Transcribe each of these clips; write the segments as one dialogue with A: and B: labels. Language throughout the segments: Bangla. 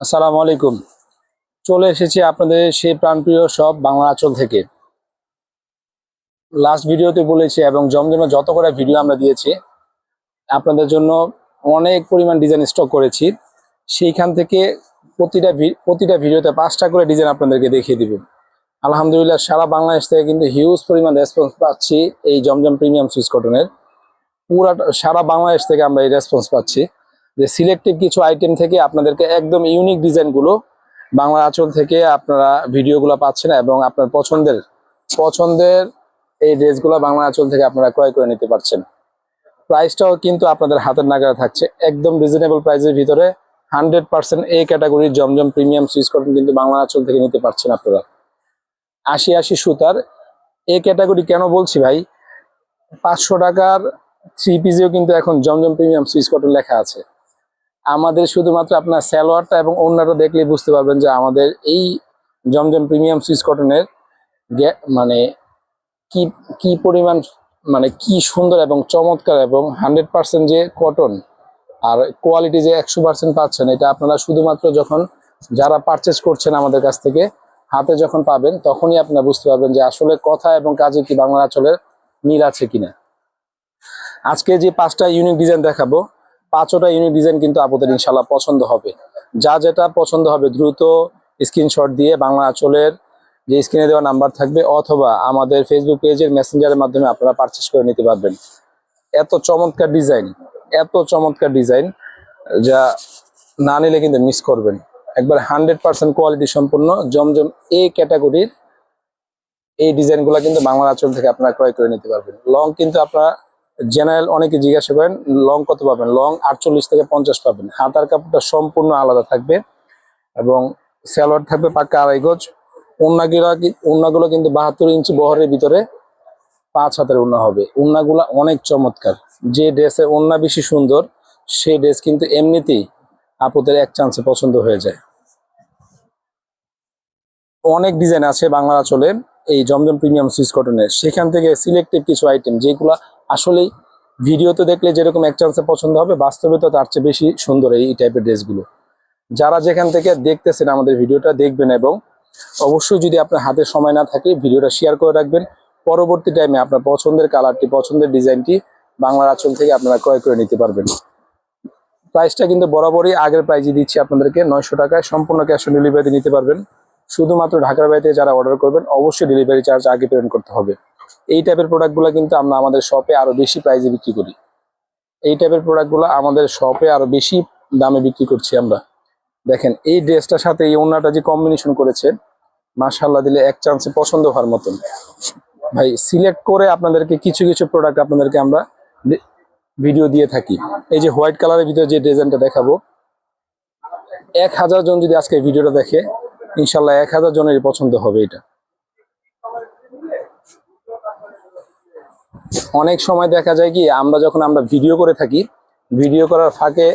A: আসসালামু আলাইকুম। চলে এসেছি আপনাদের সেই প্রাণপ্রিয় সব বাংলা আঁচল থেকে। লাস্ট ভিডিওতে বলেছি এবং জমজমে যত করে ভিডিও আমরা দিয়েছি আপনাদের জন্য অনেক পরিমাণ ডিজাইন স্টক করেছি। সেইখান থেকে প্রতিটা ভিডিওতে 5টা করে ডিজাইন আপনাদেরকে দেখিয়ে দিব। আলহামদুলিল্লাহ সারা বাংলাদেশ থেকে কিন্তু হিউজ পরিমাণ রেসপন্স পাচ্ছি এই জমজম প্রিমিয়াম সুইস কটনের। পুরা সারা বাংলাদেশ থেকে আমরা এই রেসপন্স পাচ্ছি যে সিলেক্টিভ কিছু আইটেম থেকে আপনাদেরকে একদম ইউনিক ডিজাইনগুলো বাংলা আঁচল থেকে আপনারা ভিডিওগুলো পাচ্ছেন এবং আপনার পছন্দের পছন্দের এই ড্রেসগুলো বাংলা আঁচল থেকে আপনারা ক্রয় করে নিতে পারছেন। প্রাইসটাও কিন্তু আপনাদের হাতের নাগালে থাকছে, একদম রিজনেবল প্রাইসের ভিতরে 100% এই ক্যাটাগরির জমজম প্রিমিয়াম সুইস কটন কিন্তু বাংলা আঁচল থেকে নিতে পারছেন আপনারা। 80 সুতার এই ক্যাটাগরি কেন বলছি ভাই, 500 টাকার 3 পিসেও কিন্তু এখন জমজম প্রিমিয়াম সুইস কটন লেখা আছে। আমাদের শুধুমাত্র আপনার সালোয়ারটা এবং ওড়নাটা দেখলেই বুঝতে পারবেন যে আমাদের এই জমজম প্রিমিয়াম সুইস কটনের মানে কি কি পরিমাণ, মানে কি সুন্দর এবং চমৎকার এবং 100% যে কটন আর কোয়ালিটি যে 100% পাচ্ছেন, এটা আপনারা শুধুমাত্র যখন যারা পারচেস করছেন আমাদের কাছ থেকে হাতে যখন পাবেন তখনই আপনারা বুঝতে পারবেন যে আসলে কথা এবং কাজে কি বাংলা আঁচলের মিল আছে কিনা। আজকে যে 5টা ইউনিক ডিজাইন দেখাবো, 5টা ইউনিক ডিজাইন কিন্তু আপনাদের ইনশাল্লাহ পছন্দ হবে। যা যেটা পছন্দ হবে দ্রুত স্ক্রিনশট দিয়ে বাংলা আঁচলের যে স্ক্রিনে দেওয়া নাম্বার থাকবে অথবা আমাদের ফেসবুক পেজের মেসেঞ্জারের মাধ্যমে আপনারা পারচেস করে নিতে পারবেন। এত চমৎকার ডিজাইন, এত চমৎকার ডিজাইন যা না নিলে কিন্তু মিস করবেন। একবার 100% কোয়ালিটি সম্পূর্ণ জমজম এই ক্যাটাগরির এই ডিজাইনগুলো কিন্তু বাংলা আঁচল থেকে আপনারা ক্রয় করে নিতে পারবেন। লং কিন্তু আপনারা জেনারেল অনেকে জিজ্ঞাসা করেন লং কত পাবেন, লং 48 থেকে 50 পাবেন। হাতার কাপড়টা সম্পূর্ণ আলাদা থাকবে এবং সালোয়ার থাকবে পাক্কা 2.5 গজ। ওড়নাগুলো কিন্তু 72 ইঞ্চি বহরের ভিতরে 5 হাতের ওড়না হবে। ওড়নাগুলো অনেক চমৎকার, যে ড্রেসের ওড়না বেশি সুন্দর সেই ড্রেস কিন্তু এমনিতেই আপুদের এক চান্সে পছন্দ হয়ে যায়। অনেক ডিজাইন আছে বাংলা আঁচলে এই জমজম প্রিমিয়াম সুইস কটনের, সেখান থেকে সিলেক্টিভ কিছু আইটেম যেগুলো আসলে ভিডিওতে দেখলে যেরকম এক চান্সে পছন্দ হবে বাস্তবে তো তার চেয়ে বেশি সুন্দর এই টাইপের ড্রেসগুলো। যারা যেখান থেকে দেখতেছেন আমাদের ভিডিওটা দেখবেন এবং অবশ্যই যদি আপনার হাতে সময় না থাকে ভিডিওটা শেয়ার করে রাখবেন। পরবর্তী টাইমে আপনার পছন্দের কালারটি, পছন্দের ডিজাইনটি বাংলার আঁচল থেকে আপনারা ক্রয় করে নিতে পারবেন। প্রাইসটা কিন্তু বরাবরই আগের প্রাইজে দিচ্ছি আপনাদেরকে 900 টাকায়, সম্পূর্ণ ক্যাশ অন ডেলিভারি নিতে পারবেন। শুধুমাত্র ঢাকার বাইরে যারা অর্ডার করবেন অবশ্যই ডেলিভারি চার্জ আগে পেমেন্ট করতে হবে। এই টাইপের প্রোডাক্টগুলো কিন্তু আমরা আমাদের শপে আরো বেশি প্রাইসে বিক্রি করি। এই টাইপের প্রোডাক্টগুলো আমাদের শপে আরো বেশি দামে বিক্রি করছি আমরা। দেখেন এই ড্রেসটার সাথে এই ওড়নাটা যে কম্বিনেশন করেছে, মাশাআল্লাহ দিলে এক চান্সে পছন্দ হওয়ার মতন। ভাই সিলেক্ট করে আপনাদেরকে কিছু কিছু প্রোডাক্ট আপনাদেরকে আমরা ভিডিও দিয়ে থাকি। এই যে হোয়াইট কালারের ভিতরে যে ডিজাইনটা দেখাবো, 1000 জন যদি আজকে ভিডিওটা দেখে ইনশাল্লাহ 1000 জনেরই পছন্দ হবে। এটা অনেক সময় দেখা যায় কি আমরা যখন ভিডিও করে থাকি, ভিডিও করার ফাঁকে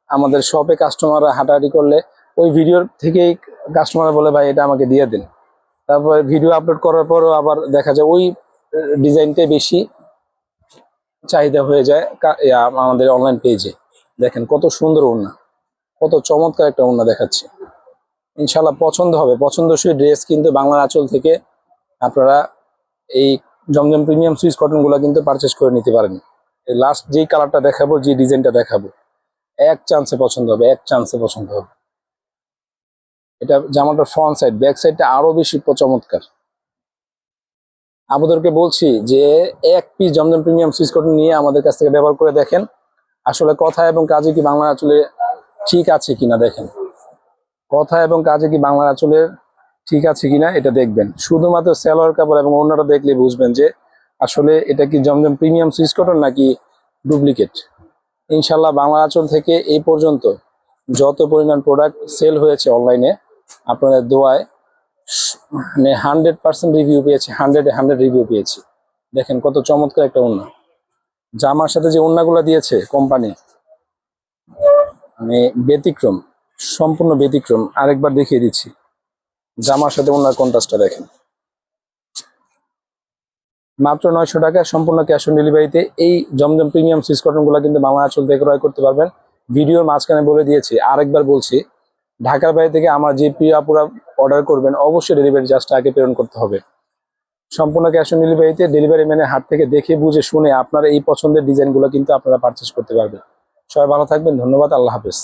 A: আমাদের শপে কাস্টমাররা হাঁটাহাঁটি করলে ওই ভিডিওর থেকেই কাস্টমার বলে ভাই এটা আমাকে দিয়ে দিন। তারপরে ভিডিও আপলোড করার পরও আবার দেখা যায় ওই ডিজাইনটাই বেশি চাহিদা হয়ে যায় আমাদের অনলাইন পেজে। দেখেন কত সুন্দর ওড়না, কত চমৎকার একটা ওড়না দেখাচ্ছে। ইনশাল্লাহ পছন্দ হবে। পছন্দসই ড্রেস কিন্তু বাংলার আঁচল থেকে আপনারা এই জমজম প্রিমিয়াম সুইস কটন গুলা কিন্তু পারচেস করে নিতে পারেন। লাস্ট যেই কালারটা দেখাবো, যে ডিজাইনটা দেখাবো, এক চান্সে পছন্দ হবে, এক চান্সে পছন্দ হবে। এটা জামাটার ফ্রন্ট সাইড, ব্যাক সাইডটা আরো বেশি চমৎকার। আপনাদেরকে বলছি যে 1 পিস জমজম প্রিমিয়াম সুইস কটন নিয়ে আমাদের কাছ থেকে ব্যবহার করে দেখেন আসলে কথা এবং কাজে কি বাংলা আঁচলে ঠিক আছে কিনা। দেখেন কথা এবং কাজে কি বাংলা আঁচলের ঠিক আছে কিনা এটা দেখবেন। শুধুমাত্র সালোয়ার কাপড় এবং ওড়নাটা দেখলে বুঝবেন যে আসলে এটা কি জমজম প্রিমিয়াম সুইস কটন নাকি ডুপ্লিকেট। ইনশাল্লাহ বাংলা আঁচল থেকে এই পর্যন্ত যত পরিমাণ প্রোডাক্ট সেল হয়েছে অনলাইনে আপনাদের দোয়ায় মানে 100% রিভিউ পেয়েছি, 100-100 রিভিউ পেয়েছি। দেখেন কত চমৎকার একটা ওড়না, জামার সাথে যে ওড়নাগুলো দিয়েছে কোম্পানি মানে ব্যতিক্রম, সম্পূর্ণ ব্যতিক্রম। আরেকবার দেখিয়ে দিচ্ছি জামার সাথে ওড়নার কন্ট্রাস্টটা দেখেন। মাত্র 900 টাকা, সম্পূর্ণ ক্যাশ অন ডেলিভারিতে এই জমজম প্রিমিয়াম সুইস কটন গুলো কিন্তু বাংলা আঁচল থেকে ক্রয় করতে পারবেন। ভিডিওর মাঝখানে বলে দিয়েছি, আরেকবার বলছি ঢাকার বাইরে থেকে আমার যে প্রিয় আপুরা অর্ডার করবেন অবশ্যই ডেলিভারি চার্জটা আগে প্রেরণ করতে হবে। সম্পূর্ণ ক্যাশ অন ডেলিভারিতে ডেলিভারি ম্যানের হাত থেকে দেখে বুঝে শুনে আপনারা এই পছন্দের ডিজাইনগুলো কিন্তু আপনারা পারচেস করতে পারবেন। সবাই ভালো থাকবেন, ধন্যবাদ, আল্লাহ হাফেজ।